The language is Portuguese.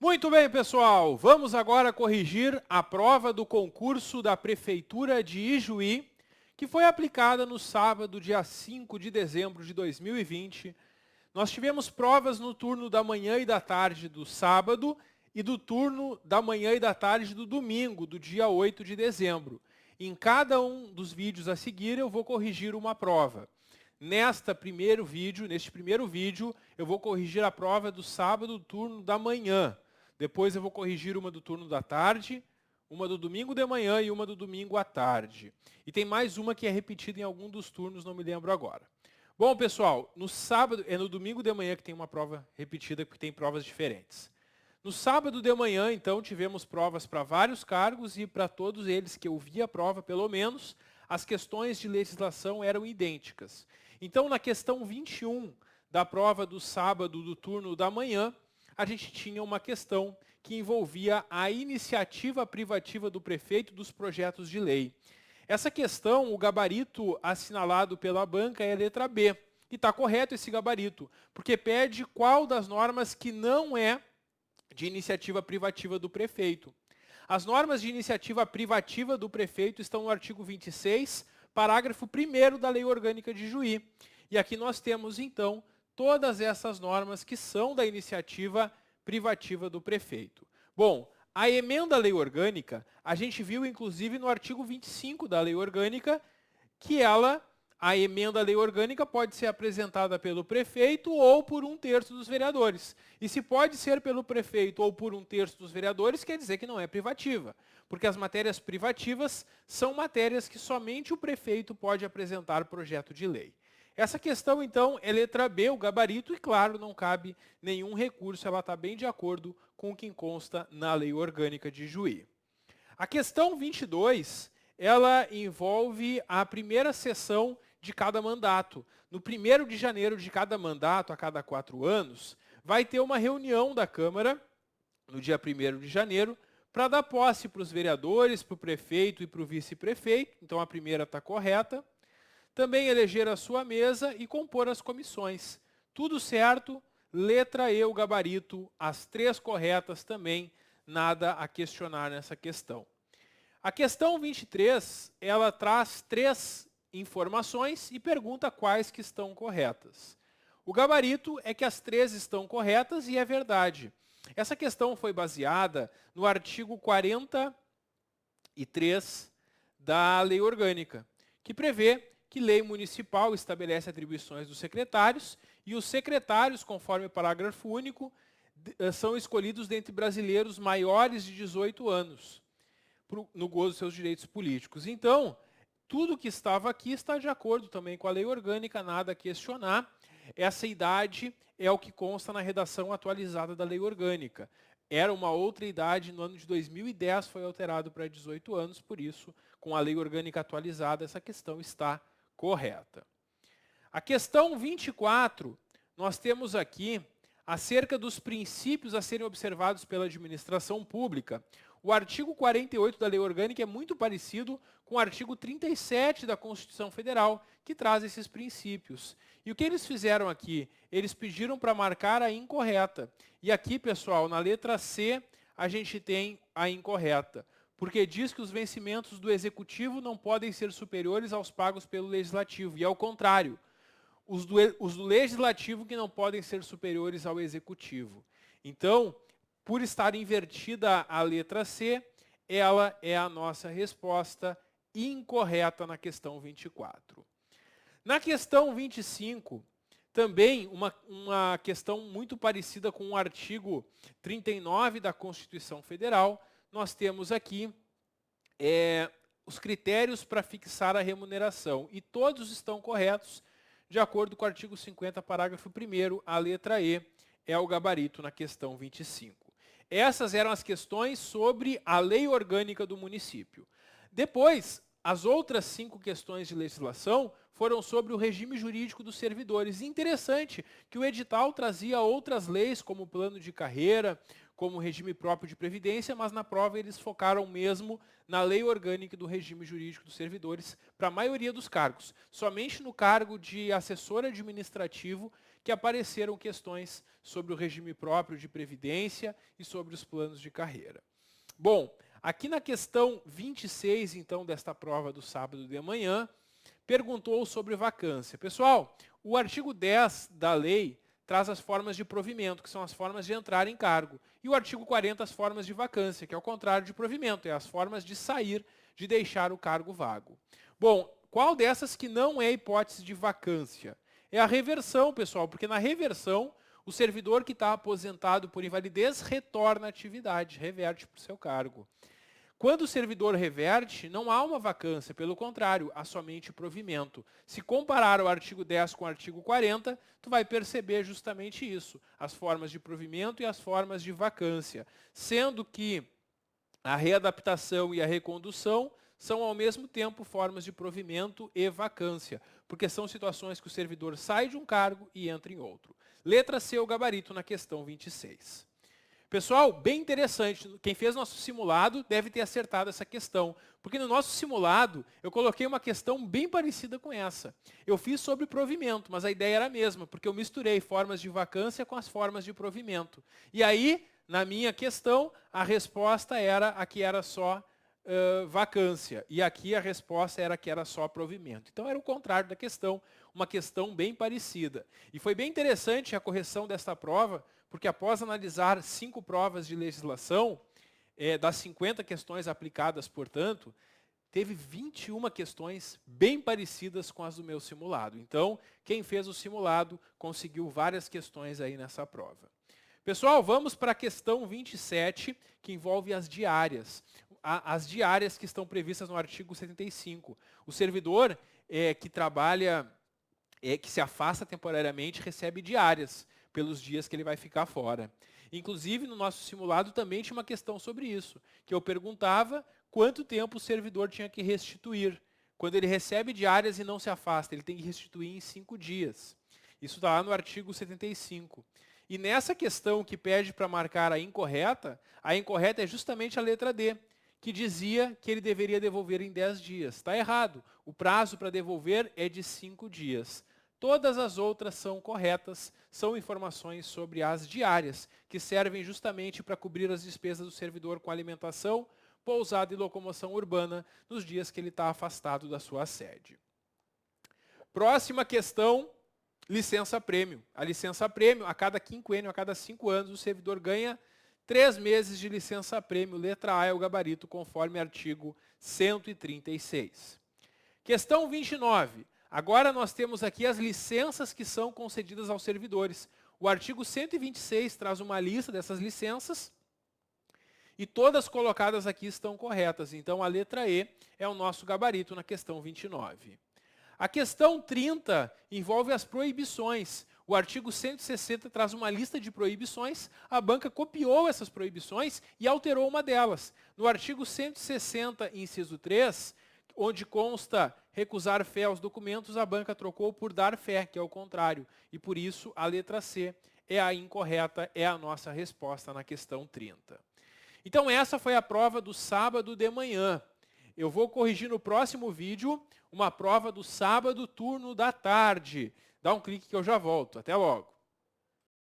Muito bem, pessoal. Vamos agora corrigir a prova do concurso da Prefeitura de Ijuí, que foi aplicada no sábado, dia 5 de dezembro de 2020. Nós tivemos provas no turno da manhã e da tarde do sábado e do turno da manhã e da tarde do domingo, do dia 8 de dezembro. Em cada um dos vídeos a seguir, eu vou corrigir uma prova. Neste primeiro vídeo, eu vou corrigir a prova do sábado, do turno da manhã. Depois eu vou corrigir uma do turno da tarde, uma do domingo de manhã e uma do domingo à tarde. E tem mais uma que é repetida em algum dos turnos, não me lembro agora. Bom, pessoal, no sábado, é no domingo de manhã que tem uma prova repetida, porque tem provas diferentes. No sábado de manhã, então, tivemos provas para vários cargos e para todos eles que eu vi a prova, pelo menos, as questões de legislação eram idênticas. Então, na questão 21 da prova do sábado do turno da manhã, a gente tinha uma questão que envolvia a iniciativa privativa do prefeito dos projetos de lei. Essa questão, o gabarito assinalado pela banca é a letra B. E está correto esse gabarito, porque pede qual das normas que não é de iniciativa privativa do prefeito. As normas de iniciativa privativa do prefeito estão no artigo 26, parágrafo 1º da Lei Orgânica de Juí. E aqui nós temos, então, todas essas normas que são da iniciativa privativa do prefeito. Bom, a emenda à lei orgânica, a gente viu inclusive no artigo 25 da lei orgânica, que a emenda à lei orgânica pode ser apresentada pelo prefeito ou por 1/3 dos vereadores. E se pode ser pelo prefeito ou por 1/3 dos vereadores, quer dizer que não é privativa. Porque as matérias privativas são matérias que somente o prefeito pode apresentar projeto de lei. Essa questão, então, é letra B, o gabarito, e, claro, não cabe nenhum recurso, ela está bem de acordo com o que consta na Lei Orgânica de Juí. A questão 22, ela envolve a primeira sessão de cada mandato. No 1º de janeiro de cada mandato, a cada 4 anos, vai ter uma reunião da Câmara, no dia 1º de janeiro, para dar posse para os vereadores, para o prefeito e para o vice-prefeito, então a primeira está correta. Também eleger a sua mesa e compor as comissões. Tudo certo, letra E, o gabarito, as 3 corretas também, nada a questionar nessa questão. A questão 23, ela traz 3 informações e pergunta quais que estão corretas. O gabarito é que as 3 estão corretas e é verdade. Essa questão foi baseada no artigo 43 da Lei Orgânica, que prevê que lei municipal estabelece atribuições dos secretários e os secretários, conforme o parágrafo único, são escolhidos dentre brasileiros maiores de 18 anos, no gozo dos seus direitos políticos. Então, tudo que estava aqui está de acordo também com a lei orgânica, nada a questionar. Essa idade é o que consta na redação atualizada da lei orgânica. Era uma outra idade, no ano de 2010 foi alterado para 18 anos, por isso, com a lei orgânica atualizada, essa questão está correta. A questão 24, nós temos aqui acerca dos princípios a serem observados pela administração pública. O artigo 48 da Lei Orgânica é muito parecido com o artigo 37 da Constituição Federal, que traz esses princípios. E o que eles fizeram aqui? Eles pediram para marcar a incorreta. E aqui, pessoal, na letra C, a gente tem a incorreta, porque diz que os vencimentos do Executivo não podem ser superiores aos pagos pelo Legislativo. E ao contrário, os do Legislativo que não podem ser superiores ao Executivo. Então, por estar invertida a letra C, ela é a nossa resposta incorreta na questão 24. Na questão 25, também uma questão muito parecida com o artigo 39 da Constituição Federal, nós temos aqui os critérios para fixar a remuneração. E todos estão corretos, de acordo com o artigo 50, parágrafo 1º, a letra E é o gabarito na questão 25. Essas eram as questões sobre a lei orgânica do município. Depois, as outras 5 questões de legislação foram sobre o regime jurídico dos servidores. Interessante que o edital trazia outras leis, como o plano de carreira, como o regime próprio de previdência, mas na prova eles focaram mesmo na lei orgânica do regime jurídico dos servidores para a maioria dos cargos. Somente no cargo de assessor administrativo que apareceram questões sobre o regime próprio de previdência e sobre os planos de carreira. Bom, aqui na questão 26, então, desta prova do sábado de manhã, perguntou sobre vacância. Pessoal, o artigo 10 da lei traz as formas de provimento, que são as formas de entrar em cargo. E o artigo 40, as formas de vacância, que é o contrário de provimento, é as formas de sair, de deixar o cargo vago. Bom, qual dessas que não é hipótese de vacância? É a reversão, pessoal, porque na reversão, o servidor que está aposentado por invalidez retorna à atividade, reverte para o seu cargo. Quando o servidor reverte, não há uma vacância, pelo contrário, há somente provimento. Se comparar o artigo 10 com o artigo 40, tu vai perceber justamente isso, as formas de provimento e as formas de vacância, sendo que a readaptação e a recondução são ao mesmo tempo formas de provimento e vacância, porque são situações que o servidor sai de um cargo e entra em outro. Letra C, o gabarito na questão 26. Pessoal, bem interessante, quem fez nosso simulado deve ter acertado essa questão, porque no nosso simulado eu coloquei uma questão bem parecida com essa. Eu fiz sobre provimento, mas a ideia era a mesma, porque eu misturei formas de vacância com as formas de provimento. E aí, na minha questão, a resposta era a que era só vacância, e aqui a resposta era que era só provimento. Então era o contrário da questão, uma questão bem parecida. E foi bem interessante a correção desta prova, porque após analisar 5 provas de legislação, das 50 questões aplicadas, portanto, teve 21 questões bem parecidas com as do meu simulado. Então, quem fez o simulado conseguiu várias questões aí nessa prova. Pessoal, vamos para a questão 27, que envolve as diárias. As diárias que estão previstas no artigo 75. O servidor que trabalha, que se afasta temporariamente, recebe diárias pelos dias que ele vai ficar fora. Inclusive, no nosso simulado também tinha uma questão sobre isso, que eu perguntava quanto tempo o servidor tinha que restituir. Quando ele recebe diárias e não se afasta, ele tem que restituir em 5 dias. Isso está lá no artigo 75. E nessa questão que pede para marcar a incorreta é justamente a letra D, que dizia que ele deveria devolver em 10 dias. Está errado. O prazo para devolver é de 5 dias. Todas as outras são corretas, são informações sobre as diárias, que servem justamente para cobrir as despesas do servidor com alimentação, pousada e locomoção urbana nos dias que ele está afastado da sua sede. Próxima questão, licença-prêmio. A licença-prêmio, a cada quinquênio, a cada 5 anos, o servidor ganha 3 meses de licença-prêmio. Letra A é o gabarito, conforme artigo 136. Questão 29. Agora nós temos aqui as licenças que são concedidas aos servidores. O artigo 126 traz uma lista dessas licenças e todas colocadas aqui estão corretas. Então a letra E é o nosso gabarito na questão 29. A questão 30 envolve as proibições. O artigo 160 traz uma lista de proibições, a banca copiou essas proibições e alterou uma delas. No artigo 160, inciso 3, onde consta recusar fé aos documentos, a banca trocou por dar fé, que é o contrário. E por isso a letra C é a incorreta, é a nossa resposta na questão 30. Então essa foi a prova do sábado de manhã. Eu vou corrigir no próximo vídeo uma prova do sábado, turno da tarde. Dá um clique que eu já volto. Até logo.